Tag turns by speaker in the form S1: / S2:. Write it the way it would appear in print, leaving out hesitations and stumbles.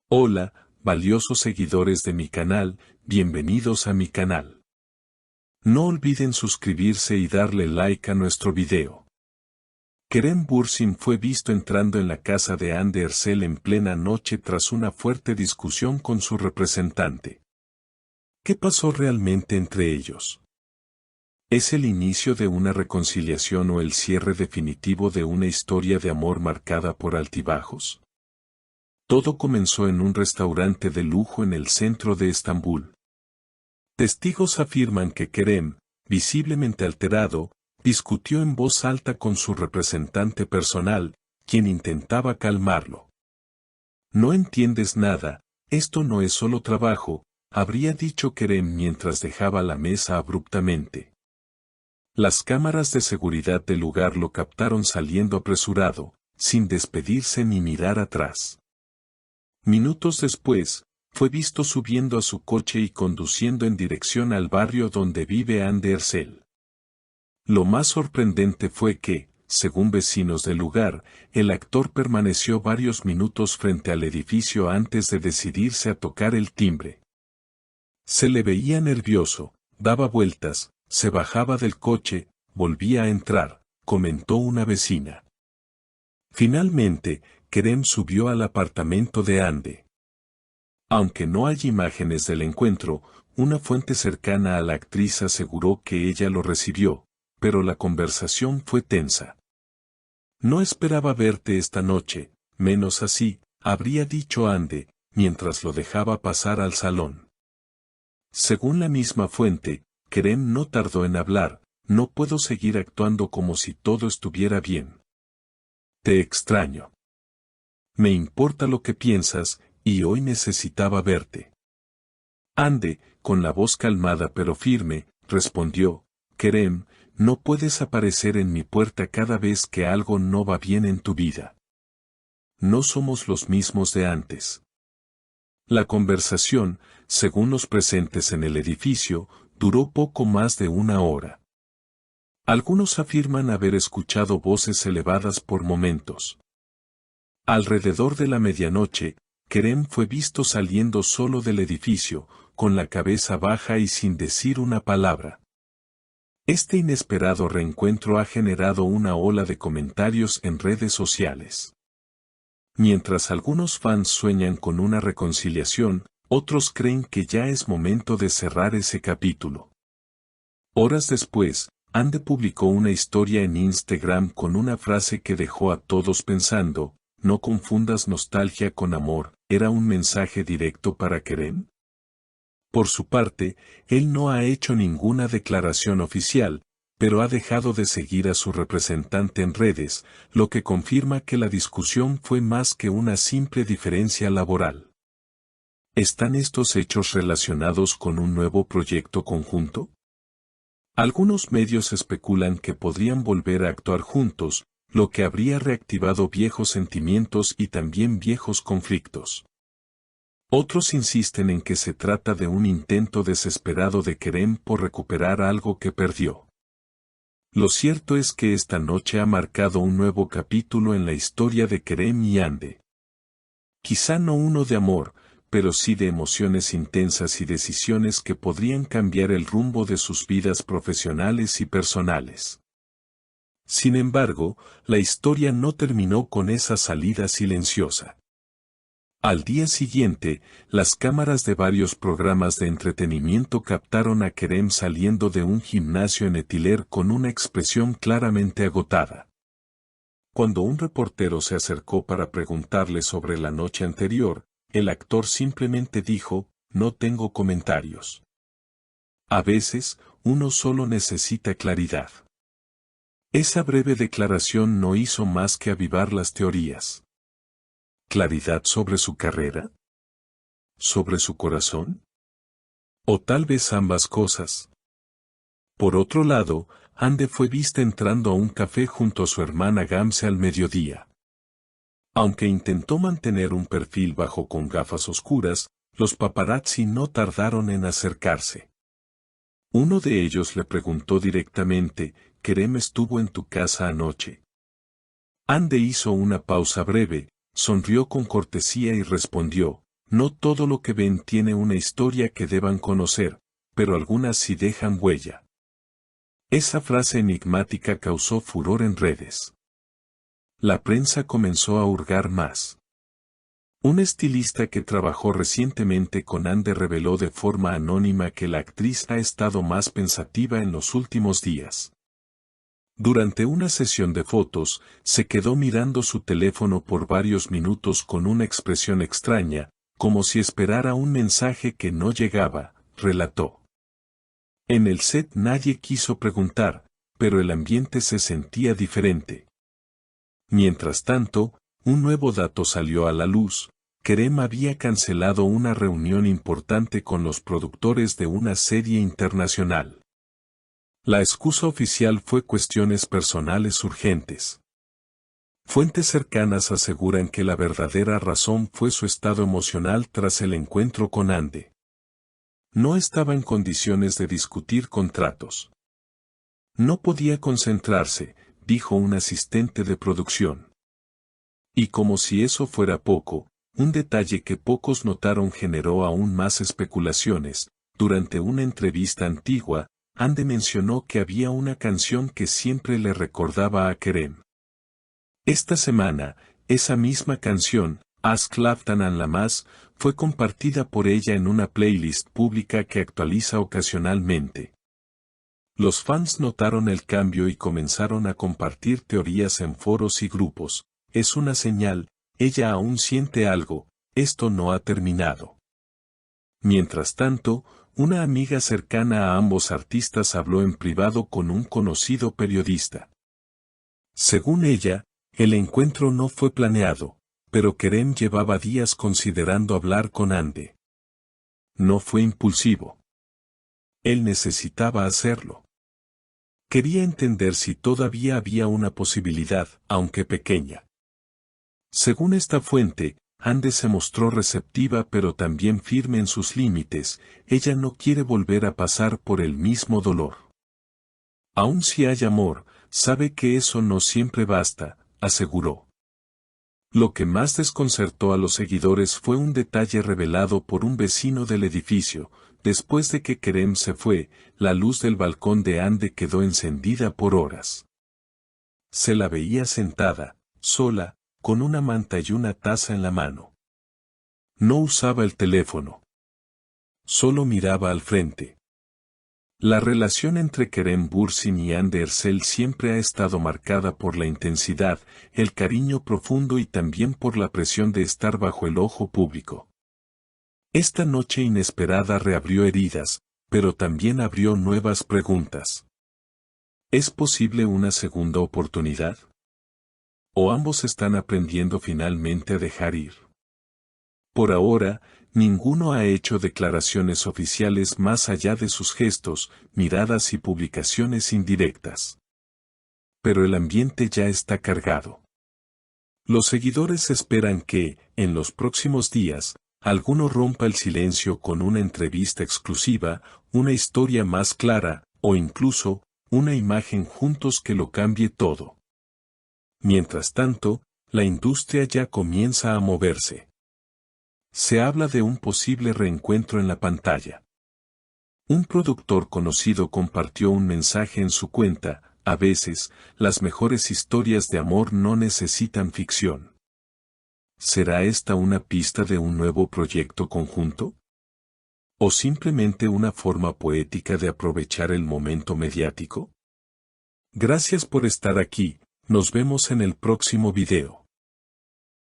S1: Hola, valiosos seguidores de mi canal, bienvenidos a mi canal. No olviden suscribirse y darle like a nuestro video. Kerem Bürsin fue visto entrando en la casa de Hande Erçel en plena noche tras una fuerte discusión con su representante. ¿Qué pasó realmente entre ellos? ¿Es el inicio de una reconciliación o el cierre definitivo de una historia de amor marcada por altibajos? Todo comenzó en un restaurante de lujo en el centro de Estambul. Testigos afirman que Kerem, visiblemente alterado, discutió en voz alta con su representante personal, quien intentaba calmarlo. «No entiendes nada, esto no es solo trabajo», habría dicho Kerem mientras dejaba la mesa abruptamente. Las cámaras de seguridad del lugar lo captaron saliendo apresurado, sin despedirse ni mirar atrás. Minutos después, fue visto subiendo a su coche y conduciendo en dirección al barrio donde vive Hande Erçel. Lo más sorprendente fue que, según vecinos del lugar, el actor permaneció varios minutos frente al edificio antes de decidirse a tocar el timbre. Se le veía nervioso, daba vueltas, se bajaba del coche, volvía a entrar, comentó una vecina. Finalmente, Kerem subió al apartamento de Hande. Aunque no hay imágenes del encuentro, una fuente cercana a la actriz aseguró que ella lo recibió, pero la conversación fue tensa. «No esperaba verte esta noche, menos así», habría dicho Hande, mientras lo dejaba pasar al salón. Según la misma fuente, Kerem no tardó en hablar: «No puedo seguir actuando como si todo estuviera bien. Te extraño. Me importa lo que piensas, y hoy necesitaba verte». Hande, con la voz calmada pero firme, respondió: «Kerem, no puedes aparecer en mi puerta cada vez que algo no va bien en tu vida. No somos los mismos de antes». La conversación, según los presentes en el edificio, duró poco más de una hora. Algunos afirman haber escuchado voces elevadas por momentos. Alrededor de la medianoche, Kerem fue visto saliendo solo del edificio, con la cabeza baja y sin decir una palabra. Este inesperado reencuentro ha generado una ola de comentarios en redes sociales. Mientras algunos fans sueñan con una reconciliación, otros creen que ya es momento de cerrar ese capítulo. Horas después, Hande publicó una historia en Instagram con una frase que dejó a todos pensando: «No confundas nostalgia con amor». ¿Era un mensaje directo para Kerem? Por su parte, él no ha hecho ninguna declaración oficial, pero ha dejado de seguir a su representante en redes, lo que confirma que la discusión fue más que una simple diferencia laboral. ¿Están estos hechos relacionados con un nuevo proyecto conjunto? Algunos medios especulan que podrían volver a actuar juntos, lo que habría reactivado viejos sentimientos y también viejos conflictos. Otros insisten en que se trata de un intento desesperado de Kerem por recuperar algo que perdió. Lo cierto es que esta noche ha marcado un nuevo capítulo en la historia de Kerem y Hande. Quizá no uno de amor, pero sí de emociones intensas y decisiones que podrían cambiar el rumbo de sus vidas profesionales y personales. Sin embargo, la historia no terminó con esa salida silenciosa. Al día siguiente, las cámaras de varios programas de entretenimiento captaron a Kerem saliendo de un gimnasio en Etiler con una expresión claramente agotada. Cuando un reportero se acercó para preguntarle sobre la noche anterior, el actor simplemente dijo: «No tengo comentarios». A veces, uno solo necesita claridad. Esa breve declaración no hizo más que avivar las teorías. ¿Claridad sobre su carrera? ¿Sobre su corazón? ¿O tal vez ambas cosas? Por otro lado, Hande fue vista entrando a un café junto a su hermana Gamze al mediodía. Aunque intentó mantener un perfil bajo con gafas oscuras, los paparazzi no tardaron en acercarse. Uno de ellos le preguntó directamente: «¿Kerem estuvo en tu casa anoche?». Hande hizo una pausa breve, sonrió con cortesía y respondió: no todo lo que ven tiene una historia que deban conocer, pero algunas sí dejan huella. Esa frase enigmática causó furor en redes. La prensa comenzó a hurgar más. Un estilista que trabajó recientemente con Ande reveló de forma anónima que la actriz ha estado más pensativa en los últimos días. Durante una sesión de fotos, se quedó mirando su teléfono por varios minutos con una expresión extraña, como si esperara un mensaje que no llegaba, relató. En el set nadie quiso preguntar, pero el ambiente se sentía diferente. Mientras tanto, un nuevo dato salió a la luz. Kerem había cancelado una reunión importante con los productores de una serie internacional. La excusa oficial fue cuestiones personales urgentes. Fuentes cercanas aseguran que la verdadera razón fue su estado emocional tras el encuentro con Ande. No estaba en condiciones de discutir contratos. No podía concentrarse, dijo un asistente de producción. Y como si eso fuera poco, un detalle que pocos notaron generó aún más especulaciones. Durante una entrevista antigua, Ande mencionó que había una canción que siempre le recordaba a Kerem. Esta semana, esa misma canción, Ask Laftan and Lamas, fue compartida por ella en una playlist pública que actualiza ocasionalmente. Los fans notaron el cambio y comenzaron a compartir teorías en foros y grupos. Es una señal, ella aún siente algo, esto no ha terminado. Mientras tanto, una amiga cercana a ambos artistas habló en privado con un conocido periodista. Según ella, el encuentro no fue planeado, pero Kerem llevaba días considerando hablar con Ande. No fue impulsivo. Él necesitaba hacerlo. Quería entender si todavía había una posibilidad, aunque pequeña. Según esta fuente, Ande se mostró receptiva pero también firme en sus límites. Ella no quiere volver a pasar por el mismo dolor. Aun si hay amor, sabe que eso no siempre basta, aseguró. Lo que más desconcertó a los seguidores fue un detalle revelado por un vecino del edificio. Después de que Kerem se fue, la luz del balcón de Ande quedó encendida por horas. Se la veía sentada, sola, con una manta y una taza en la mano. No usaba el teléfono. Solo miraba al frente. La relación entre Kerem Bürsin y Ande Erçel siempre ha estado marcada por la intensidad, el cariño profundo y también por la presión de estar bajo el ojo público. Esta noche inesperada reabrió heridas, pero también abrió nuevas preguntas. ¿Es posible una segunda oportunidad? ¿O ambos están aprendiendo finalmente a dejar ir? Por ahora, ninguno ha hecho declaraciones oficiales más allá de sus gestos, miradas y publicaciones indirectas. Pero el ambiente ya está cargado. Los seguidores esperan que, en los próximos días, alguno rompa el silencio con una entrevista exclusiva, una historia más clara, o incluso, una imagen juntos que lo cambie todo. Mientras tanto, la industria ya comienza a moverse. Se habla de un posible reencuentro en la pantalla. Un productor conocido compartió un mensaje en su cuenta: a veces, las mejores historias de amor no necesitan ficción. ¿Será esta una pista de un nuevo proyecto conjunto? ¿O simplemente una forma poética de aprovechar el momento mediático? Gracias por estar aquí, nos vemos en el próximo video.